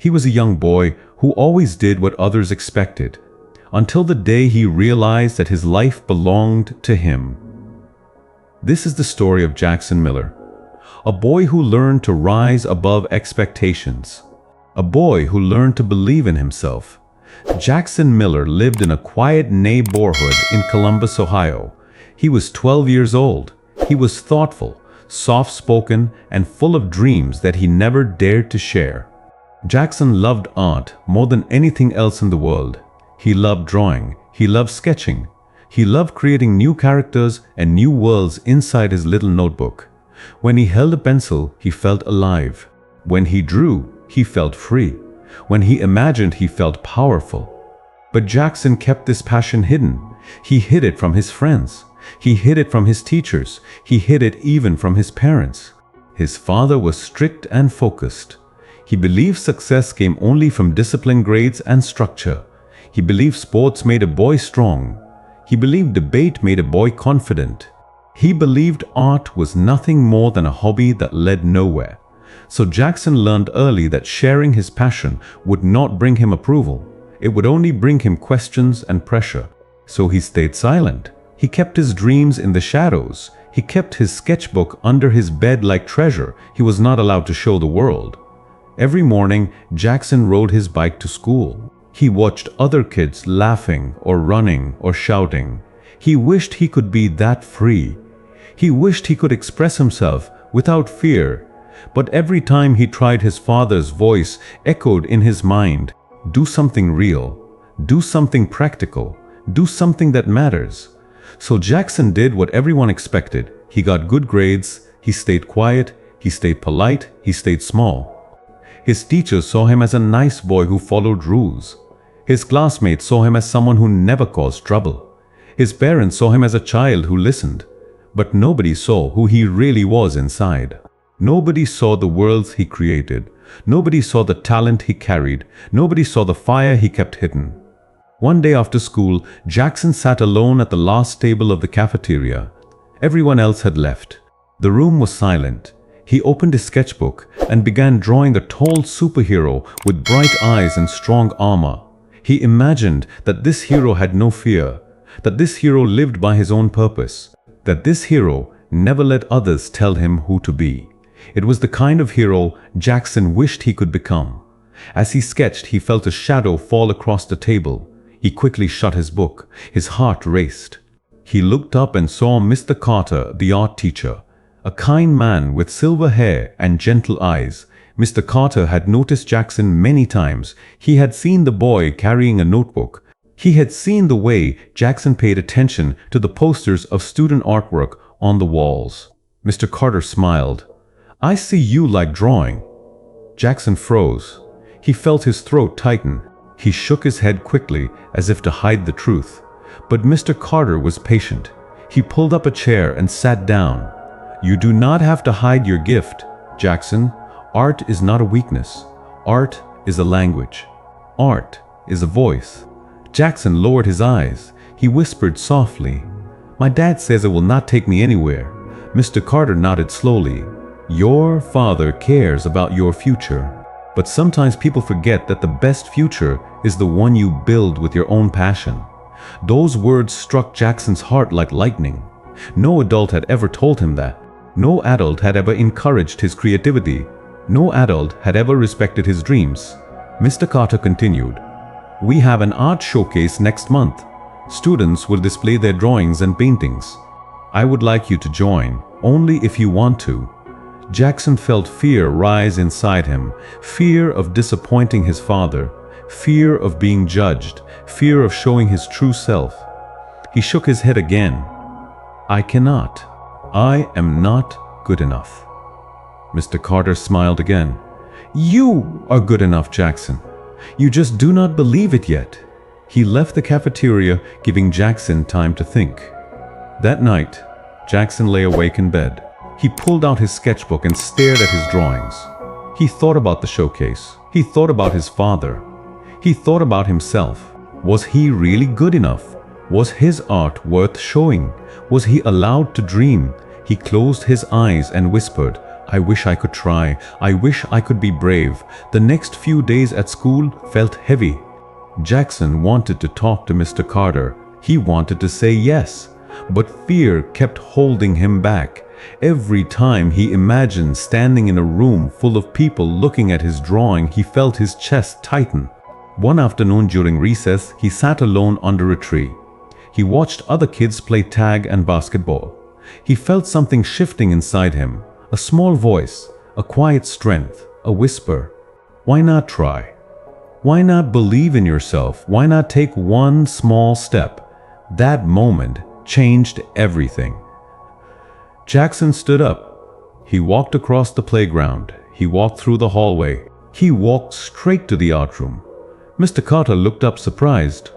He was a young boy who always did what others expected, until the day he realized that his life belonged to him. This is the story of Jackson Miller, a boy who learned to rise above expectations, a boy who learned to believe in himself. Jackson Miller lived in a quiet neighborhood in Columbus, Ohio. He was 12 years old. He was thoughtful, soft-spoken, and full of dreams that he never dared to share. Jackson loved art more than anything else in the world. He loved drawing. He loved sketching. He loved creating new characters and new worlds inside his little notebook. When he held a pencil, he felt alive. When he drew, he felt free. When he imagined, he felt powerful. But Jackson kept this passion hidden. He hid it from his friends. He hid it from his teachers. He hid it even from his parents. His father was strict and focused. He believed success came only from discipline, grades, and structure. He believed sports made a boy strong. He believed debate made a boy confident. He believed art was nothing more than a hobby that led nowhere. So Jackson learned early that sharing his passion would not bring him approval. It would only bring him questions and pressure. So he stayed silent. He kept his dreams in the shadows. He kept his sketchbook under his bed like treasure he was not allowed to show the world. Every morning, Jackson rode his bike to school. He watched other kids laughing or running or shouting. He wished he could be that free. He wished he could express himself without fear. But every time he tried, his father's voice echoed in his mind. Do something real. Do something practical. Do something that matters. So Jackson did what everyone expected. He got good grades. He stayed quiet. He stayed polite. He stayed small. His teachers saw him as a nice boy who followed rules. His classmates saw him as someone who never caused trouble. His parents saw him as a child who listened. But nobody saw who he really was inside. Nobody saw the worlds he created. Nobody saw the talent he carried. Nobody saw the fire he kept hidden. One day after school, Jackson sat alone at the last table of the cafeteria. Everyone else had left. The room was silent. He opened his sketchbook and began drawing a tall superhero with bright eyes and strong armor. He imagined that this hero had no fear, that this hero lived by his own purpose, that this hero never let others tell him who to be. It was the kind of hero Jackson wished he could become. As he sketched, he felt a shadow fall across the table. He quickly shut his book. His heart raced. He looked up and saw Mr. Carter, the art teacher, a kind man with silver hair and gentle eyes. Mr. Carter had noticed Jackson many times. He had seen the boy carrying a notebook. He had seen the way Jackson paid attention to the posters of student artwork on the walls. Mr. Carter smiled. I see you like drawing. Jackson froze. He felt his throat tighten. He shook his head quickly as if to hide the truth. But Mr. Carter was patient. He pulled up a chair and sat down. You do not have to hide your gift, Jackson. Art is not a weakness. Art is a language. Art is a voice. Jackson lowered his eyes. He whispered softly, My dad says it will not take me anywhere. Mr. Carter nodded slowly. Your father cares about your future. But sometimes people forget that the best future is the one you build with your own passion. Those words struck Jackson's heart like lightning. No adult had ever told him that. No adult had ever encouraged his creativity. No adult had ever respected his dreams. Mr. Carter continued, We have an art showcase next month. Students will display their drawings and paintings. I would like you to join, only if you want to. Jackson felt fear rise inside him, fear of disappointing his father, fear of being judged, fear of showing his true self. He shook his head again. I cannot. I am not good enough. Mr. Carter smiled again. You are good enough, Jackson. You just do not believe it yet. He left the cafeteria, giving Jackson time to think. That night, Jackson lay awake in bed. He pulled out his sketchbook and stared at his drawings. He thought about the showcase. He thought about his father. He thought about himself. Was he really good enough? Was his art worth showing? Was he allowed to dream? He closed his eyes and whispered, I wish I could try. I wish I could be brave. The next few days at school felt heavy. Jackson wanted to talk to Mr. Carter. He wanted to say yes, but fear kept holding him back. Every time he imagined standing in a room full of people looking at his drawing, he felt his chest tighten. One afternoon during recess, he sat alone under a tree. He watched other kids play tag and basketball. He felt something shifting inside him, a small voice, a quiet strength, a whisper. Why not try? Why not believe in yourself? Why not take one small step? That moment changed everything. Jackson stood up. He walked across the playground. He walked through the hallway. He walked straight to the art room. Mr. Carter looked up surprised.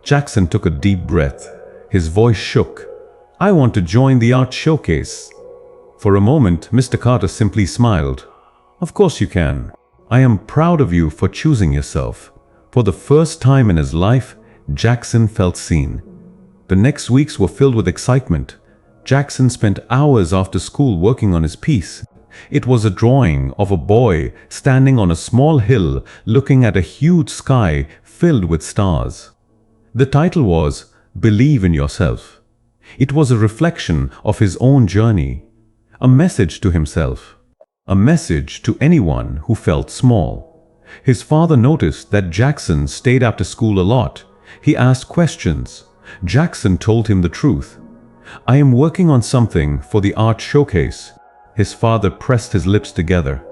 Jackson took a deep breath. His voice shook. I want to join the art showcase. For a moment, Mr. Carter simply smiled. Of course you can. I am proud of you for choosing yourself. For the first time in his life, Jackson felt seen. The next weeks were filled with excitement. Jackson spent hours after school working on his piece. It was a drawing of a boy standing on a small hill looking at a huge sky filled with stars. The title was Believe in Yourself. It was a reflection of his own journey, a message to himself, a message to anyone who felt small. His father noticed that Jackson stayed after school a lot. He asked questions. Jackson told him the truth. I am working on something for the art showcase. His father pressed his lips together.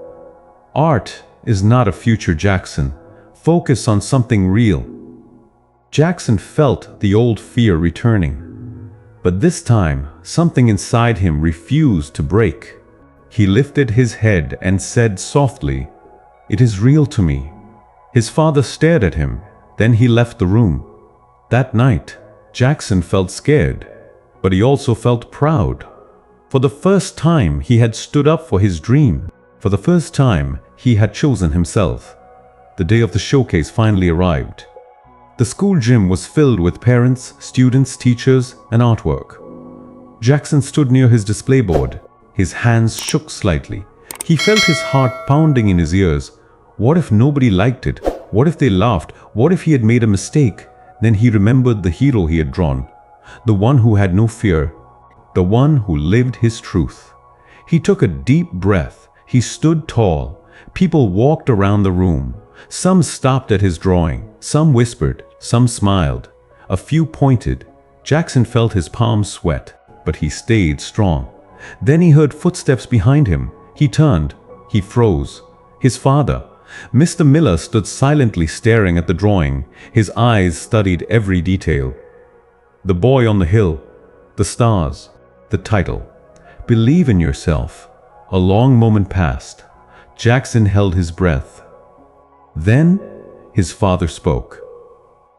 Art is not a future, Jackson. Focus on something real. Jackson felt the old fear returning. But this time, something inside him refused to break. He lifted his head and said softly, "It is real to me." His father stared at him. Then he left the room. That night, Jackson felt scared, but he also felt proud. For the first time, he had stood up for his dream. For the first time, he had chosen himself. The day of the showcase finally arrived. The school gym was filled with parents, students, teachers, and artwork. Jackson stood near his display board. His hands shook slightly. He felt his heart pounding in his ears. What if nobody liked it? What if they laughed? What if he had made a mistake? Then he remembered the hero he had drawn, the one who had no fear, the one who lived his truth. He took a deep breath. He stood tall. People walked around the room. Some stopped at his drawing. Some whispered. Some smiled. A few pointed. Jackson felt his palms sweat, but he stayed strong. Then he heard footsteps behind him. He turned. He froze. His father, Mr. Miller, stood silently staring at the drawing. His eyes studied every detail. The boy on the hill, the stars, the title. Believe in yourself. A long moment passed. Jackson held his breath. Then his father spoke.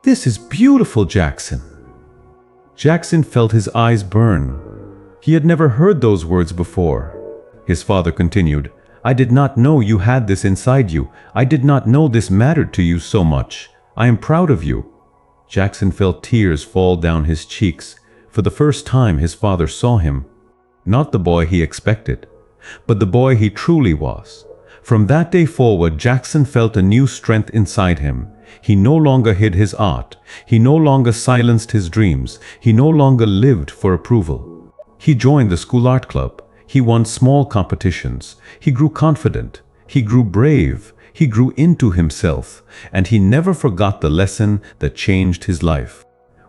"This is beautiful, Jackson." Jackson felt his eyes burn. He had never heard those words before. His father continued, "I did not know you had this inside you. I did not know this mattered to you so much. I am proud of you." Jackson felt tears fall down his cheeks. For the first time, his father saw him. Not the boy he expected, but the boy he truly was. From that day forward, Jackson felt a new strength inside him. He no longer hid his art. He no longer silenced his dreams. He no longer lived for approval. He joined the school art club. He won small competitions. He grew confident. He grew brave. He grew into himself. And he never forgot the lesson that changed his life.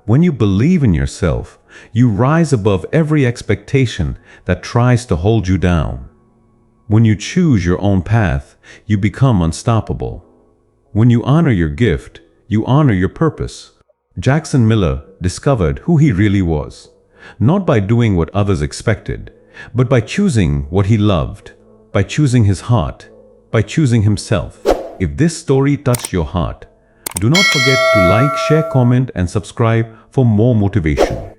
When you believe in yourself, you rise above every expectation that tries to hold you down. When you choose your own path, you become unstoppable. When you honor your gift, you honor your purpose. Jackson Miller discovered who he really was, not by doing what others expected, but by choosing what he loved, by choosing his heart, by choosing himself. If this story touched your heart, do not forget to like, share, comment, and subscribe for more motivation.